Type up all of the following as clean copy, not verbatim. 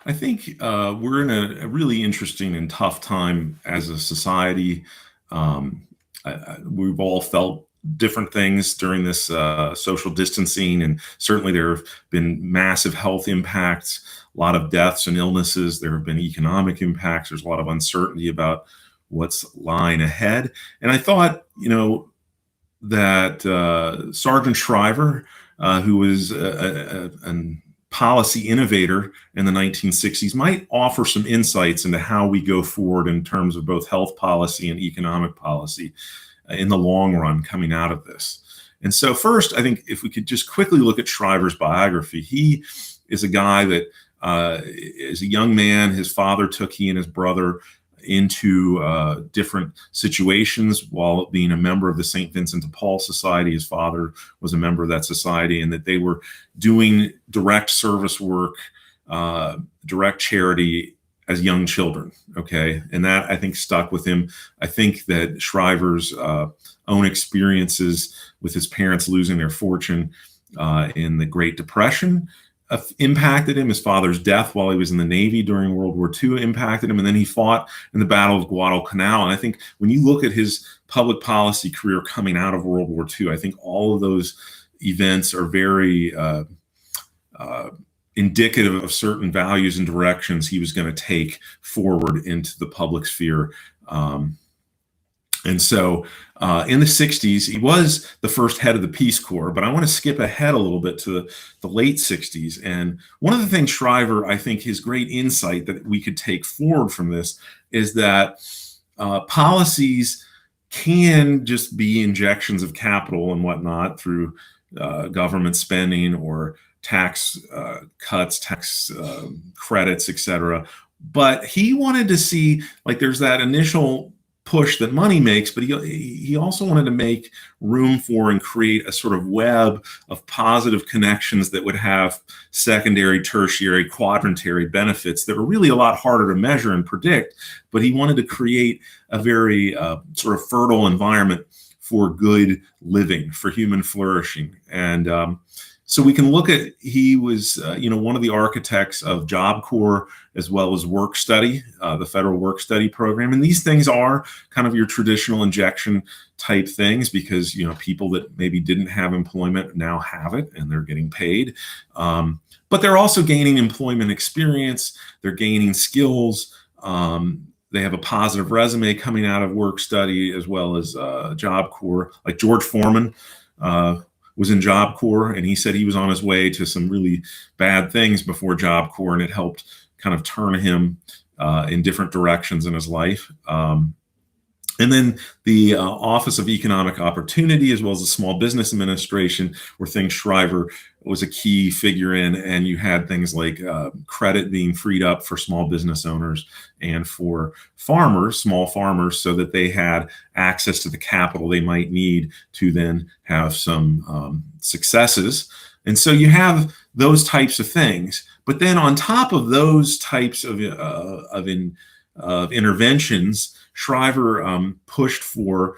I think we're in a really interesting and tough time as a society. We've all felt different things during this social distancing, and certainly there have been massive health impacts, a lot of deaths and illnesses. There have been economic impacts. There's a lot of uncertainty about what's lying ahead. And I thought, that Sergeant Shriver, who was an policy innovator in the 1960s, might offer some insights into how we go forward in terms of both health policy and economic policy in the long run coming out of this. And so first, I think if we could just quickly look at Shriver's biography, he is a guy that as a young man, his father took he and his brother into different situations while being a member of the St. Vincent de Paul Society. His father was a member of that society, and that they were doing direct service work, direct charity as young children. Okay. And that, I think, stuck with him. I think that Shriver's own experiences with his parents losing their fortune in the Great Depression impacted him. His father's death while he was in the Navy during World War II impacted him. And then he fought in the Battle of Guadalcanal. And I think when you look at his public policy career coming out of World War II, I think all of those events are very indicative of certain values and directions he was going to take forward into the public sphere. And so in the 60s, he was the first head of the Peace Corps, but I want to skip ahead a little bit to the late 60s. And one of the things Shriver, I think his great insight that we could take forward from this is that policies can just be injections of capital and whatnot through government spending or tax cuts, tax credits, etc. But he wanted to see, like, there's that initial push that money makes, but he also wanted to make room for and create a sort of web of positive connections that would have secondary, tertiary, quaternary benefits that are really a lot harder to measure and predict. But he wanted to create a very sort of fertile environment for good living, for human flourishing. And so we can look at, he was, one of the architects of Job Corps as well as work study, the federal work study program. And these things are kind of your traditional injection type things because, people that maybe didn't have employment now have it and they're getting paid. But they're also gaining employment experience. They're gaining skills. They have a positive resume coming out of work study as well as Job Corps. Like George Foreman, was in Job Corps, and he said he was on his way to some really bad things before Job Corps, and it helped kind of turn him in different directions in his life. And then the Office of Economic Opportunity, as well as the Small Business Administration, were things Shriver was a key figure in. And you had things like credit being freed up for small business owners and for farmers, small farmers, so that they had access to the capital they might need to then have some successes. And so you have those types of things. But then on top of those types of interventions, Shriver pushed for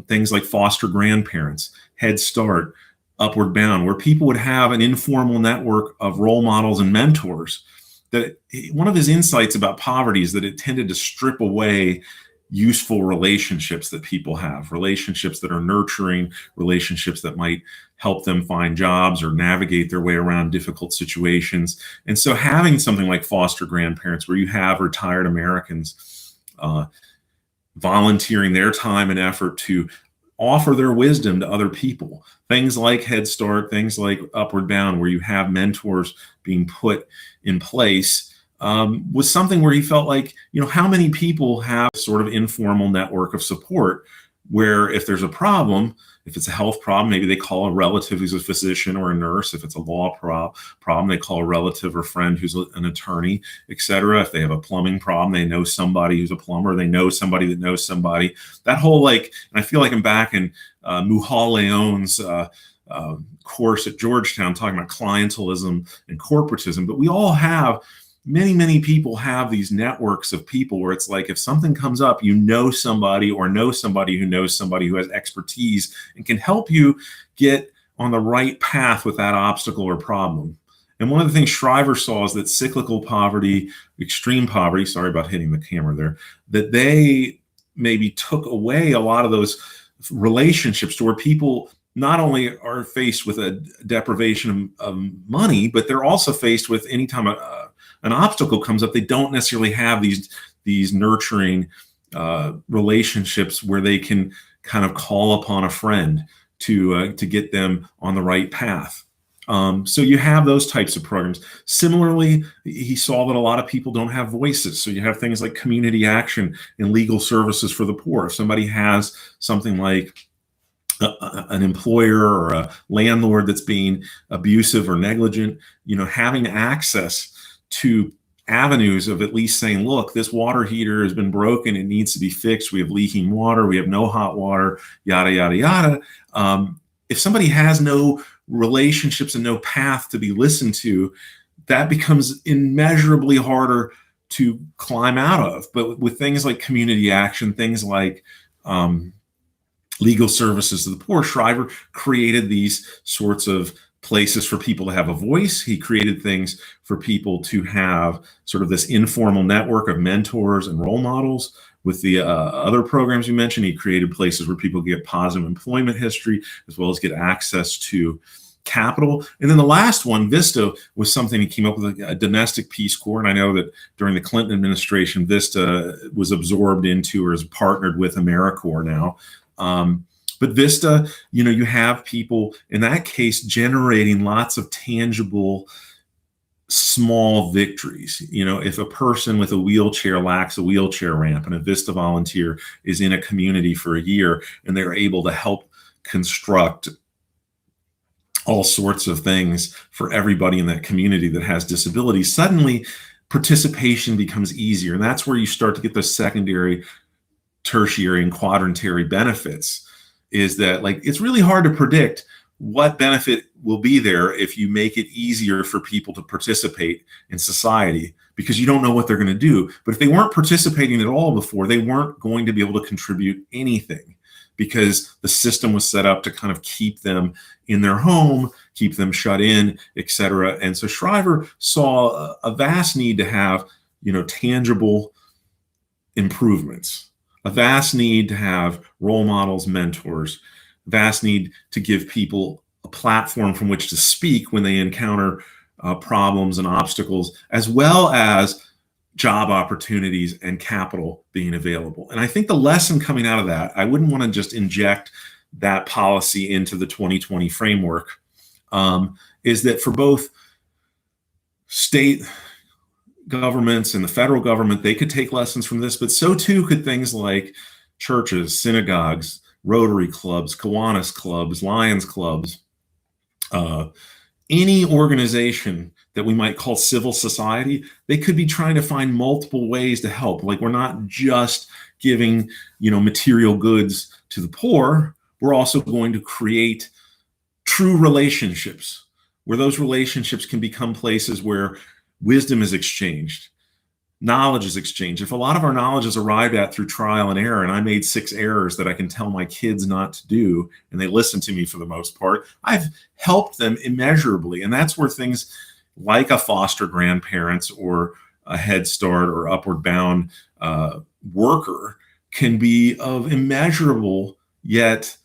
things like foster grandparents, Head Start, Upward Bound, where people would have an informal network of role models and mentors. That one of his insights about poverty is that it tended to strip away useful relationships that people have, relationships that are nurturing, relationships that might help them find jobs or navigate their way around difficult situations. And so having something like foster grandparents, where you have retired Americans volunteering their time and effort to offer their wisdom to other people, things like Head Start, things like Upward Bound, where you have mentors being put in place, was something where he felt like, how many people have sort of informal network of support where if there's a problem, if it's a health problem, maybe they call a relative who's a physician or a nurse. If it's a law problem, they call a relative or friend who's an attorney, et cetera. If they have a plumbing problem, they know somebody who's a plumber. They know somebody that knows somebody. That whole and I feel like I'm back in Muhal Leon's course at Georgetown talking about clientelism and corporatism. But we all have, many people have these networks of people where it's like if something comes up, somebody or know somebody who knows somebody who has expertise and can help you get on the right path with that obstacle or problem. And one of the things Shriver saw is that cyclical poverty, extreme poverty, sorry about hitting the camera there, that they maybe took away a lot of those relationships to where people not only are faced with a deprivation of money, but they're also faced with anytime an obstacle comes up, they don't necessarily have these nurturing relationships where they can kind of call upon a friend to get them on the right path. So you have those types of programs. Similarly, he saw that a lot of people don't have voices. So you have things like community action and legal services for the poor. If somebody has something like an employer or a landlord that's being abusive or negligent, having access to avenues of at least saying, look, this water heater has been broken, it needs to be fixed, we have leaking water, we have no hot water, yada, yada, yada. If somebody has no relationships and no path to be listened to, that becomes immeasurably harder to climb out of. But with things like community action, things like legal services to the poor, Shriver created these sorts of places for people to have a voice. He created things for people to have sort of this informal network of mentors and role models. With the other programs you mentioned, he created places where people get positive employment history, as well as get access to capital. And then the last one, Vista, was something he came up with, a domestic Peace Corps. And I know that during the Clinton administration, Vista was absorbed into or is partnered with AmeriCorps now. But Vista, you have people in that case generating lots of tangible, small victories. If a person with a wheelchair lacks a wheelchair ramp and a Vista volunteer is in a community for a year and they're able to help construct all sorts of things for everybody in that community that has disabilities, suddenly participation becomes easier. And that's where you start to get the secondary, tertiary, and quaternary benefits. Is that, like, it's really hard to predict what benefit will be there if you make it easier for people to participate in society, because you don't know what they're going to do. But if they weren't participating at all before, they weren't going to be able to contribute anything, because the system was set up to kind of keep them in their home, keep them shut in, etc. And so Shriver saw a vast need to have, tangible improvements, a vast need to have role models, mentors, vast need to give people a platform from which to speak when they encounter problems and obstacles, as well as job opportunities and capital being available. And I think the lesson coming out of that, I wouldn't want to just inject that policy into the 2020 framework, is that for both state governments and the federal government, they could take lessons from this, but so too could things like churches, synagogues, Rotary clubs, Kiwanis clubs, Lions clubs, any organization that we might call civil society. They could be trying to find multiple ways to help. Like, we're not just giving, material goods to the poor. We're also going to create true relationships, where those relationships can become places where wisdom is exchanged, knowledge is exchanged. If a lot of our knowledge is arrived at through trial and error, and I made 6 errors that I can tell my kids not to do, and they listen to me for the most part, I've helped them immeasurably. And that's where things like a foster grandparents or a Head Start or Upward Bound worker can be of immeasurable yet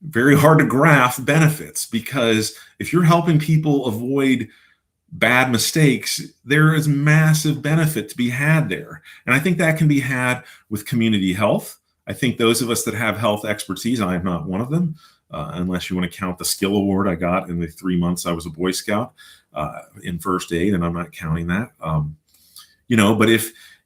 very hard to grasp benefits. Because if you're helping people avoid bad mistakes, there is massive benefit to be had there. And I think that can be had with community health. I think those of us that have health expertise, I am not one of them, unless you want to count the skill award I got in the 3 months I was a Boy Scout in first aid, and I'm not counting that. But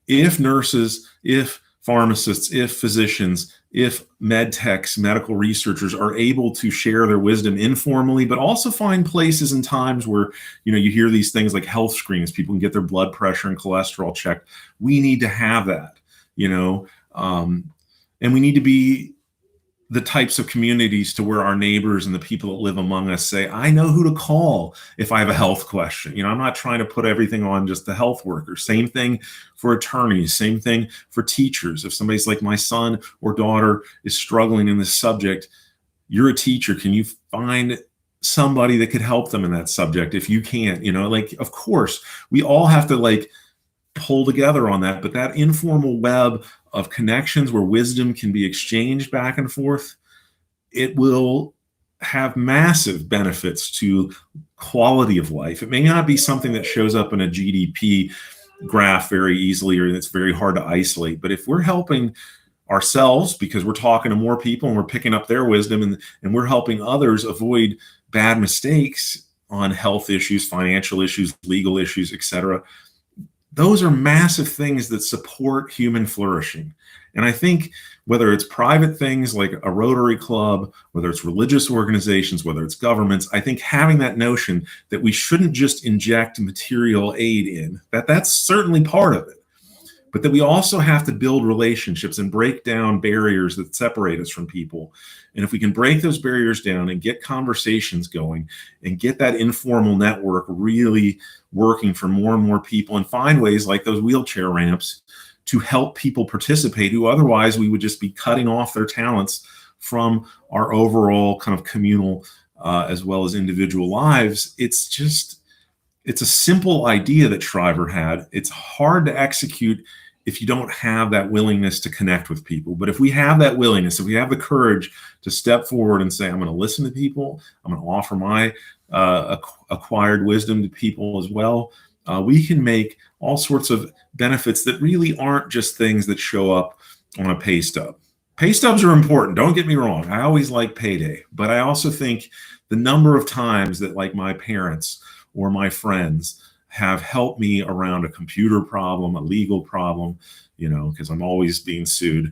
if nurses, if pharmacists, if physicians, if med techs, medical researchers are able to share their wisdom informally, but also find places and times where, you hear these things like health screens, people can get their blood pressure and cholesterol checked. We need to have that, and we need to be the types of communities to where our neighbors and the people that live among us say, I know who to call if I have a health question. I'm not trying to put everything on just the health workers. Same thing for attorneys, same thing for teachers. If somebody's like, my son or daughter is struggling in this subject, you're a teacher. Can you find somebody that could help them in that subject if you can't, like, of course, we all have to like pull together on that, but that informal web of connections where wisdom can be exchanged back and forth, it will have massive benefits to quality of life. It may not be something that shows up in a GDP graph very easily, or it's very hard to isolate, but if we're helping ourselves because we're talking to more people and we're picking up their wisdom, and we're helping others avoid bad mistakes on health issues, financial issues, legal issues, etc., those are massive things that support human flourishing. And I think whether it's private things like a Rotary Club, whether it's religious organizations, whether it's governments, I think having that notion that we shouldn't just inject material aid in, that's certainly part of it, but that we also have to build relationships and break down barriers that separate us from people. And if we can break those barriers down and get conversations going and get that informal network really working for more and more people, and find ways like those wheelchair ramps to help people participate who otherwise we would just be cutting off their talents from our overall kind of communal as well as individual lives. It's a simple idea that Shriver had. It's hard to execute if you don't have that willingness to connect with people. But if we have that willingness, if we have the courage to step forward and say, I'm going to listen to people, I'm going to offer my acquired wisdom to people as well, we can make all sorts of benefits that really aren't just things that show up on a pay stub. Pay stubs are important, don't get me wrong. I always like payday, but I also think the number of times that like my parents or my friends have helped me around a computer problem, a legal problem, because I'm always being sued.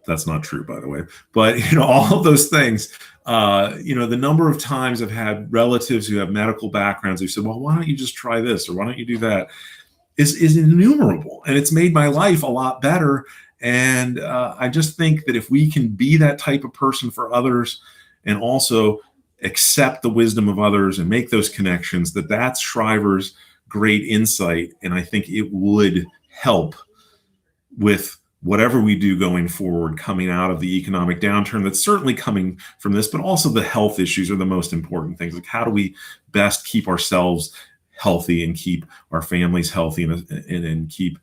That's not true, by the way. But, all of those things, the number of times I've had relatives who have medical backgrounds who said, well, why don't you just try this? Or why don't you do that? Is innumerable. And it's made my life a lot better. And I just think that if we can be that type of person for others and also accept the wisdom of others and make those connections, that's Shriver's great insight. And I think it would help with whatever we do going forward, coming out of the economic downturn that's certainly coming from this, but also the health issues are the most important things. Like, how do we best keep ourselves healthy and keep our families healthy and keep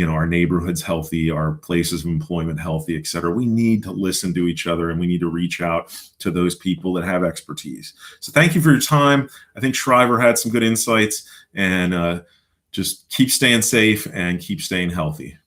our neighborhoods healthy, our places of employment healthy, et cetera. We need to listen to each other, and we need to reach out to those people that have expertise. So thank you for your time. I think Shriver had some good insights, and just keep staying safe and keep staying healthy.